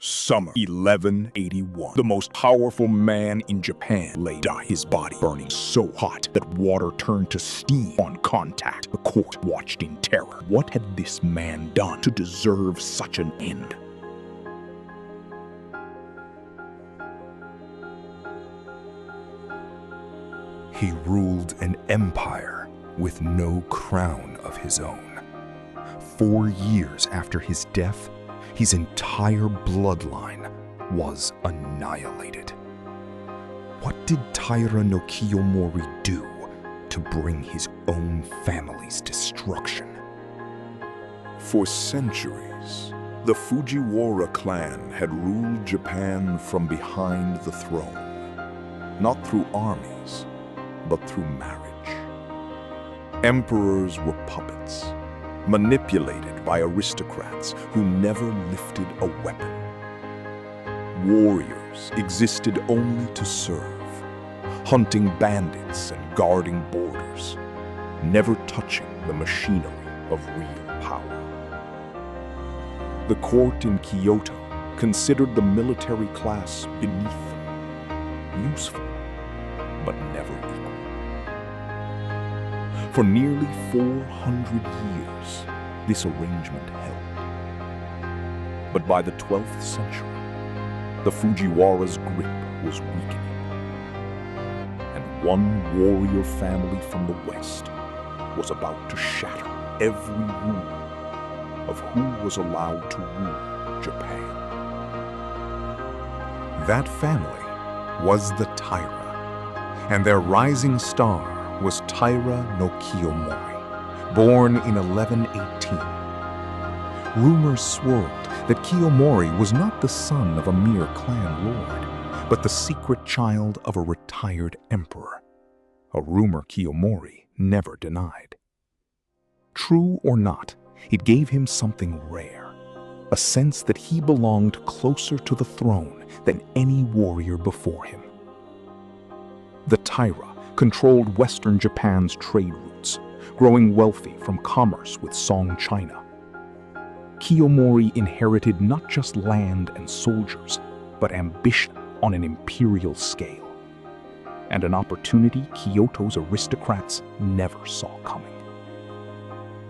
Summer 1181. The most powerful man in Japan lay dying, his body burning so hot that water turned to steam on contact. The court watched in terror. What had this man done to deserve such an end? He ruled an empire with no crown of his own. 4 years after his death, his entire bloodline was annihilated. What did Taira no Kiyomori do to bring his own family's destruction? For centuries, the Fujiwara clan had ruled Japan from behind the throne, not through armies, but through marriage. Emperors were puppets, manipulated by aristocrats who never lifted a weapon. Warriors existed only to serve, hunting bandits and guarding borders, never touching the machinery of real power. The court in Kyoto considered the military class beneath them, useful, but never equal. For nearly 400 years, this arrangement held. But by the 12th century, the Fujiwara's grip was weakening, and one warrior family from the West was about to shatter every rule of who was allowed to rule Japan. That family was the Taira, and their rising star was Taira no Kiyomori, born in 1118. Rumors swirled that Kiyomori was not the son of a mere clan lord, but the secret child of a retired emperor, a rumor Kiyomori never denied. True or not, it gave him something rare, a sense that he belonged closer to the throne than any warrior before him. The Taira controlled Western Japan's trade routes, growing wealthy from commerce with Song China. Kiyomori inherited not just land and soldiers, but ambition on an imperial scale, and an opportunity Kyoto's aristocrats never saw coming.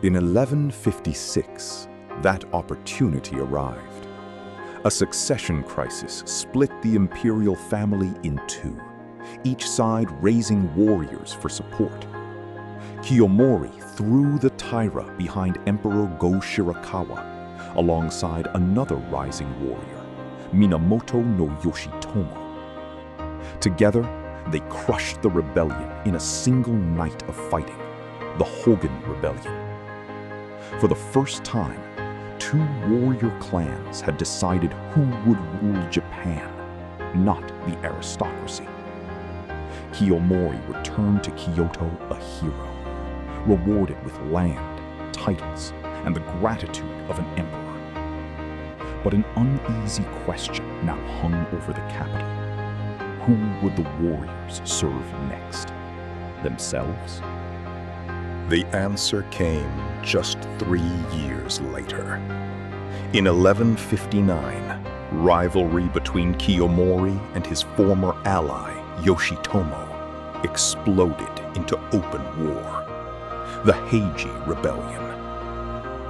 In 1156, that opportunity arrived. A succession crisis split the imperial family in two, each side raising warriors for support. Kiyomori threw the Taira behind Emperor Go-Shirakawa, alongside another rising warrior, Minamoto no Yoshitomo. Together, they crushed the rebellion in a single night of fighting, the Hogan Rebellion. For the first time, two warrior clans had decided who would rule Japan, not the aristocracy. Kiyomori returned to Kyoto a hero, rewarded with land, titles, and the gratitude of an emperor. But an uneasy question now hung over the capital. Who would the warriors serve next? Themselves? The answer came just 3 years later. In 1159, rivalry between Kiyomori and his former ally, Yoshitomo, exploded into open war. The Heiji Rebellion.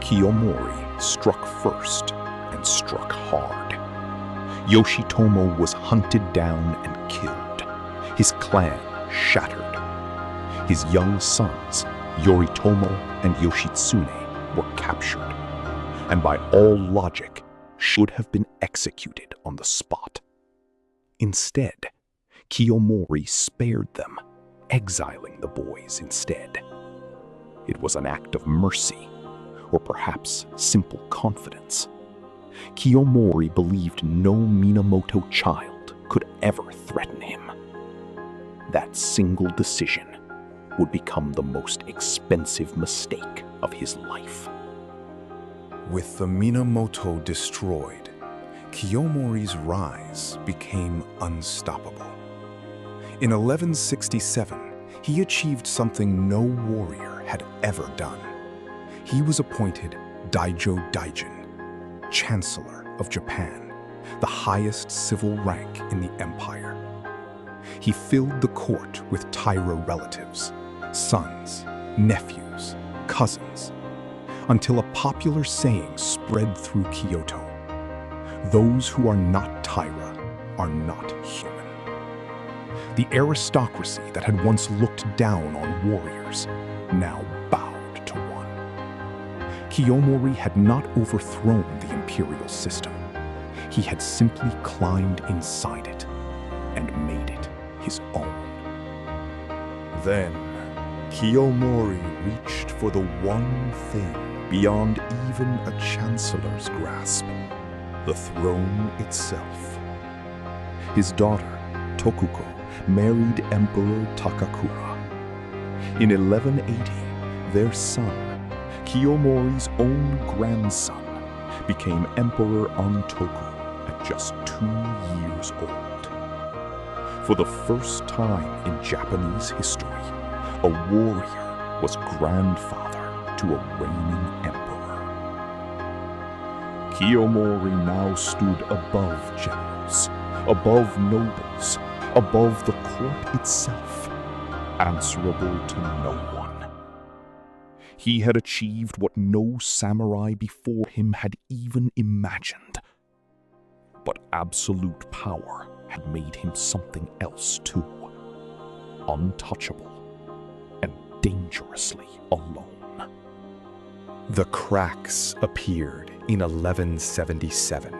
Kiyomori struck first and struck hard. Yoshitomo was hunted down and killed, his clan shattered. His young sons, Yoritomo and Yoshitsune, were captured, and by all logic, should have been executed on the spot. Instead, Kiyomori spared them, exiling the boys instead. It was an act of mercy, or perhaps simple confidence. Kiyomori believed no Minamoto child could ever threaten him. That single decision would become the most expensive mistake of his life. With the Minamoto destroyed, Kiyomori's rise became unstoppable. In 1167, he achieved something no warrior had ever done. He was appointed Daijo Daijin, Chancellor of Japan, the highest civil rank in the empire. He filled the court with Taira relatives, sons, nephews, cousins, until a popular saying spread through Kyoto: those who are not Taira are not human. The aristocracy that had once looked down on warriors now bowed to one. Kiyomori had not overthrown the imperial system. He had simply climbed inside it and made it his own. Then, Kiyomori reached for the one thing beyond even a chancellor's grasp: the throne itself. His daughter, Tokuko, married Emperor Takakura. In 1180, their son, Kiyomori's own grandson, became Emperor Antoku at just 2 years old. For the first time in Japanese history, a warrior was grandfather to a reigning emperor. Kiyomori now stood above generals, above nobles, above the court itself, answerable to no one. He had achieved what no samurai before him had even imagined. But absolute power had made him something else too: untouchable and dangerously alone. The cracks appeared in 1177.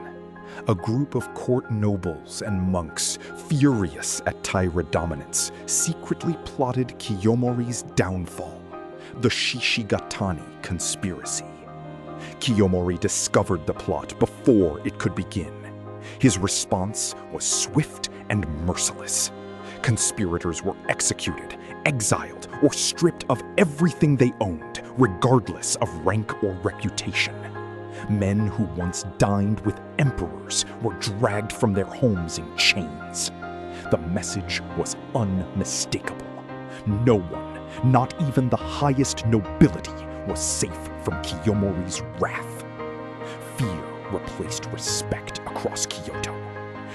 A group of court nobles and monks, furious at Taira dominance, secretly plotted Kiyomori's downfall, the Shishigatani conspiracy. Kiyomori discovered the plot before it could begin. His response was swift and merciless. Conspirators were executed, exiled, or stripped of everything they owned, regardless of rank or reputation. Men who once dined with emperors were dragged from their homes in chains. The message was unmistakable. No one, not even the highest nobility, was safe from Kiyomori's wrath. Fear replaced respect across Kyoto,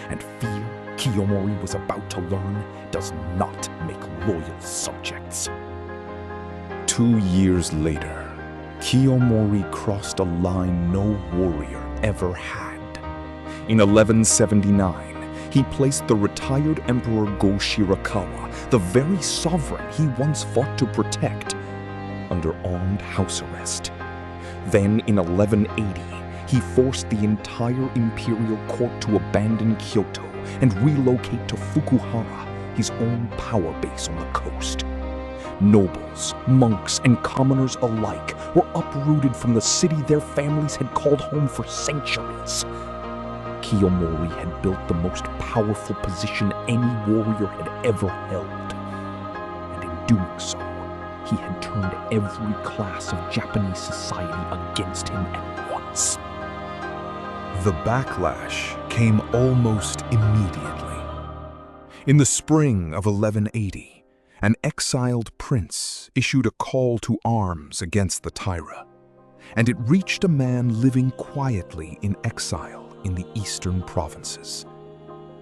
and fear Kiyomori was about to learn does not make loyal subjects. 2 years later, Kiyomori crossed a line no warrior ever had. In 1179, he placed the retired Emperor Go-Shirakawa, the very sovereign he once fought to protect, under armed house arrest. Then in 1180, he forced the entire imperial court to abandon Kyoto and relocate to Fujiwara, his own power base on the coast. Nobles, monks, and commoners alike were uprooted from the city their families had called home for centuries. Kiyomori had built the most powerful position any warrior had ever held. And in doing so, he had turned every class of Japanese society against him at once. The backlash came almost immediately. In the spring of 1180, an exiled prince issued a call to arms against the Taira, and it reached a man living quietly in exile in the eastern provinces,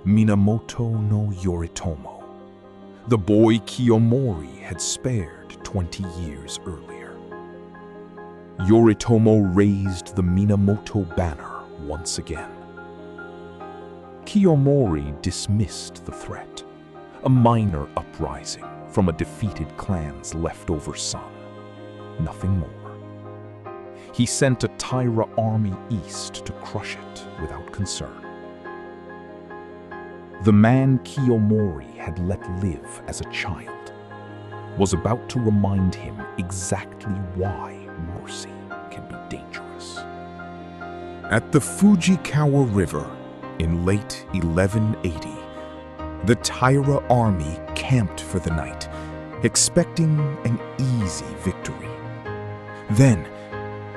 Minamoto no Yoritomo, the boy Kiyomori had spared 20 years earlier. Yoritomo raised the Minamoto banner once again. Kiyomori dismissed the threat, a minor uprising from a defeated clan's leftover son. Nothing more. He sent a Taira army east to crush it without concern. The man Kiyomori had let live as a child was about to remind him exactly why mercy can be dangerous. At the Fujikawa River in late 1180, the Taira army camped for the night, expecting an easy victory. Then,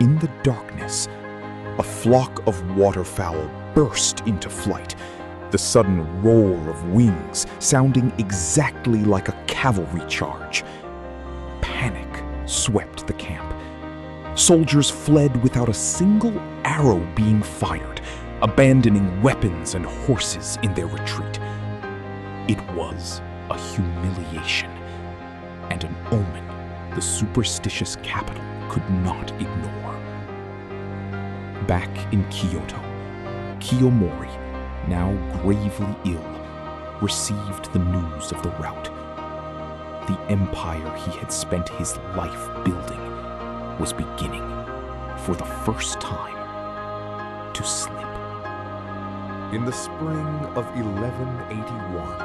in the darkness, a flock of waterfowl burst into flight, the sudden roar of wings sounding exactly like a cavalry charge. Panic swept the camp. Soldiers fled without a single arrow being fired, abandoning weapons and horses in their retreat. It was a humiliation and an omen the superstitious capital could not ignore. Back in Kyoto, Kiyomori, now gravely ill, received the news of the rout. The empire he had spent his life building was beginning, for the first time, to slip. In the spring of 1181,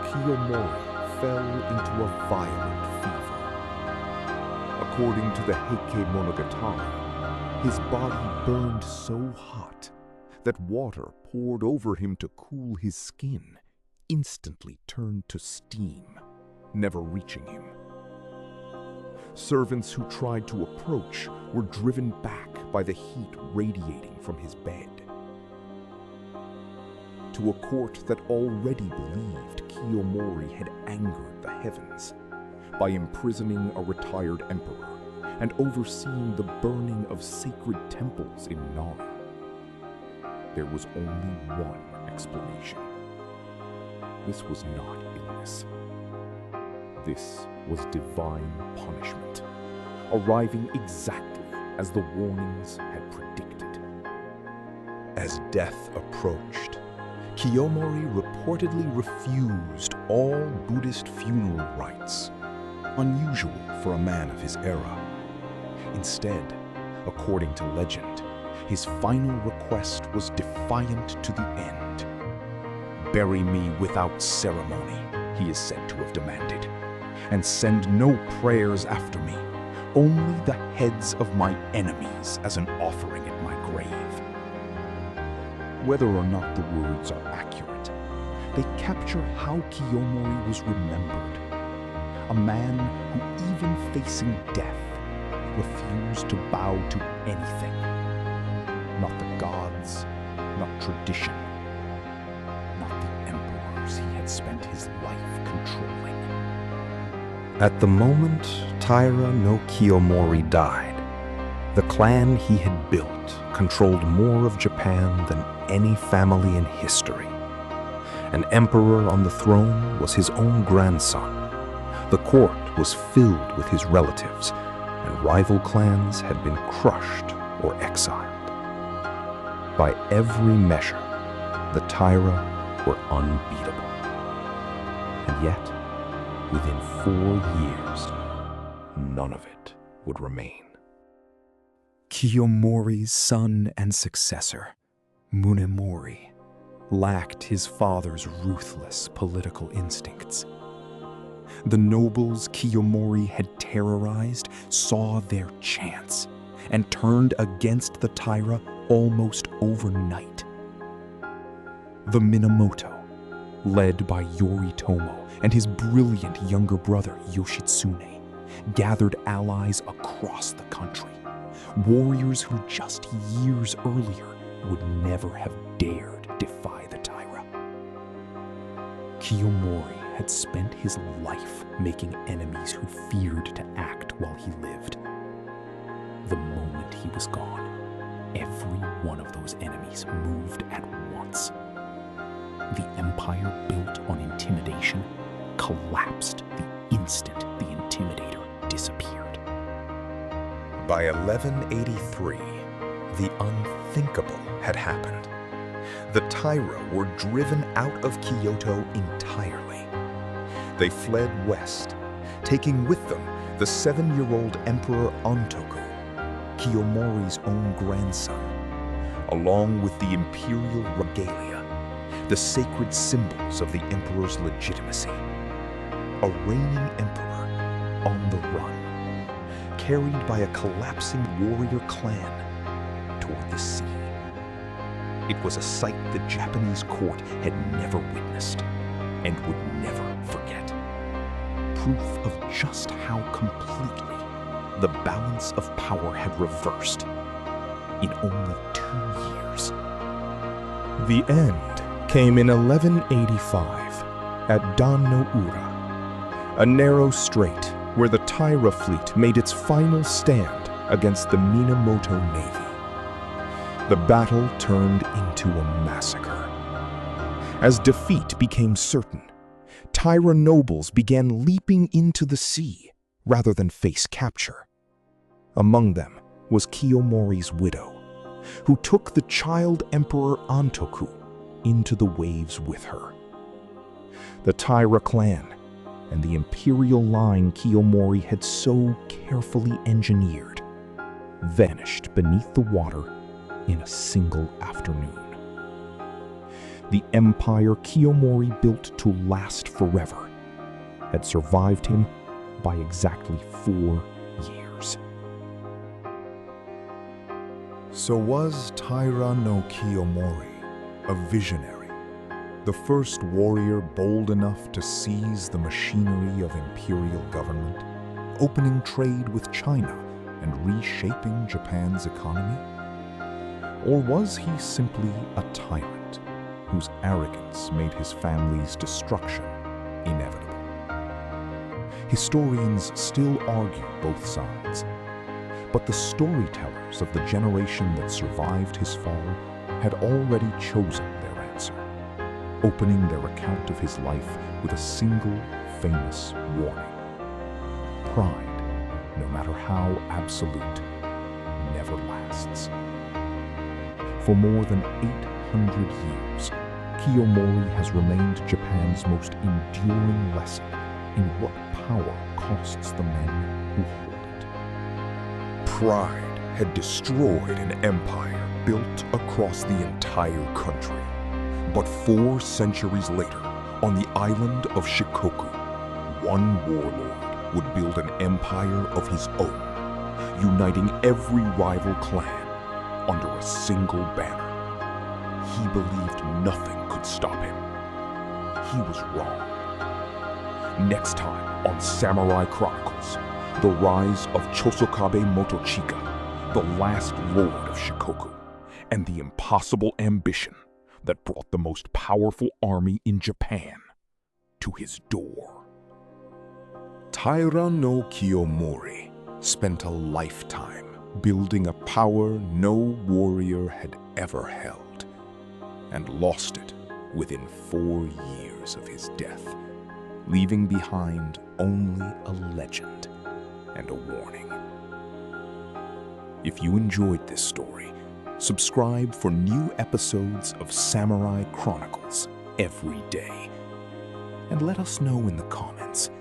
Kiyomori fell into a violent fever. According to the Heike Monogatari, his body burned so hot that water poured over him to cool his skin instantly turned to steam, never reaching him. Servants who tried to approach were driven back by the heat radiating from his bed. To a court that already believed Kiyomori had angered the heavens by imprisoning a retired emperor and overseeing the burning of sacred temples in Nara, there was only one explanation. This was not illness. This was divine punishment, arriving exactly as the warnings had predicted. As death approached, Kiyomori reportedly refused all Buddhist funeral rites, unusual for a man of his era. Instead, according to legend, his final request was defiant to the end. "Bury me without ceremony," he is said to have demanded, "and send no prayers after me, only the heads of my enemies as an offering at my grave." Whether or not the words are accurate, they capture how Kiyomori was remembered. A man who, even facing death, refused to bow to anything. Not the gods, not tradition, not the emperors he had spent his life controlling. At the moment Taira no Kiyomori died, the clan he had built controlled more of Japan than any family in history. An emperor on the throne was his own grandson. The court was filled with his relatives, and rival clans had been crushed or exiled. By every measure, the Taira were unbeatable. And yet, within 4 years, none of it would remain. Kiyomori's son and successor, Minamoto, lacked his father's ruthless political instincts. The nobles Kiyomori had terrorized saw their chance and turned against the Taira almost overnight. The Minamoto, led by Yoritomo and his brilliant younger brother Yoshitsune, gathered allies across the country, warriors who just years earlier would never have dared defy the Taira. Kiyomori had spent his life making enemies who feared to act while he lived. The moment he was gone, every one of those enemies moved at once. The empire built on intimidation collapsed the instant the intimidator disappeared. By 1183, the unthinkable had happened. The Taira were driven out of Kyoto entirely. They fled west, taking with them the 7-year-old Emperor Ontoku, Kiyomori's own grandson, along with the imperial regalia, the sacred symbols of the emperor's legitimacy. A reigning emperor on the run, carried by a collapsing warrior clan toward the sea. It was a sight the Japanese court had never witnessed and would never forget. Proof of just how completely the balance of power had reversed in only 2 years. The end came in 1185 at Dan-no-ura, a narrow strait where the Taira fleet made its final stand against the Minamoto navy. The battle turned into to a massacre. As defeat became certain, Taira nobles began leaping into the sea rather than face capture. Among them was Kiyomori's widow, who took the child emperor Antoku into the waves with her. The Taira clan and the imperial line Kiyomori had so carefully engineered vanished beneath the water in a single afternoon. The empire Kiyomori built to last forever had survived him by exactly 4 years. So was Taira no Kiyomori a visionary, the first warrior bold enough to seize the machinery of imperial government, opening trade with China and reshaping Japan's economy? Or was he simply a tyrant whose arrogance made his family's destruction inevitable? Historians still argue both sides, but the storytellers of the generation that survived his fall had already chosen their answer, opening their account of his life with a single famous warning. Pride, no matter how absolute, never lasts. For more than 800 years, Kiyomori has remained Japan's most enduring lesson in what power costs the men who hold it. Pride had destroyed an empire built across the entire country. But 4 centuries later, on the island of Shikoku, one warlord would build an empire of his own, uniting every rival clan under a single banner. He believed nothing could stop him. He was wrong. Next time on Samurai Chronicles, the rise of Chosokabe Motochika, the last lord of Shikoku, and the impossible ambition that brought the most powerful army in Japan to his door. Taira no Kiyomori spent a lifetime building a power no warrior had ever held, and lost it within 4 years of his death, leaving behind only a legend and a warning. If you enjoyed this story, subscribe for new episodes of Samurai Chronicles every day. And let us know in the comments,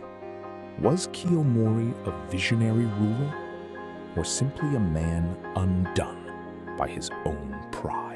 was Kiyomori a visionary ruler, or simply a man undone by his own pride?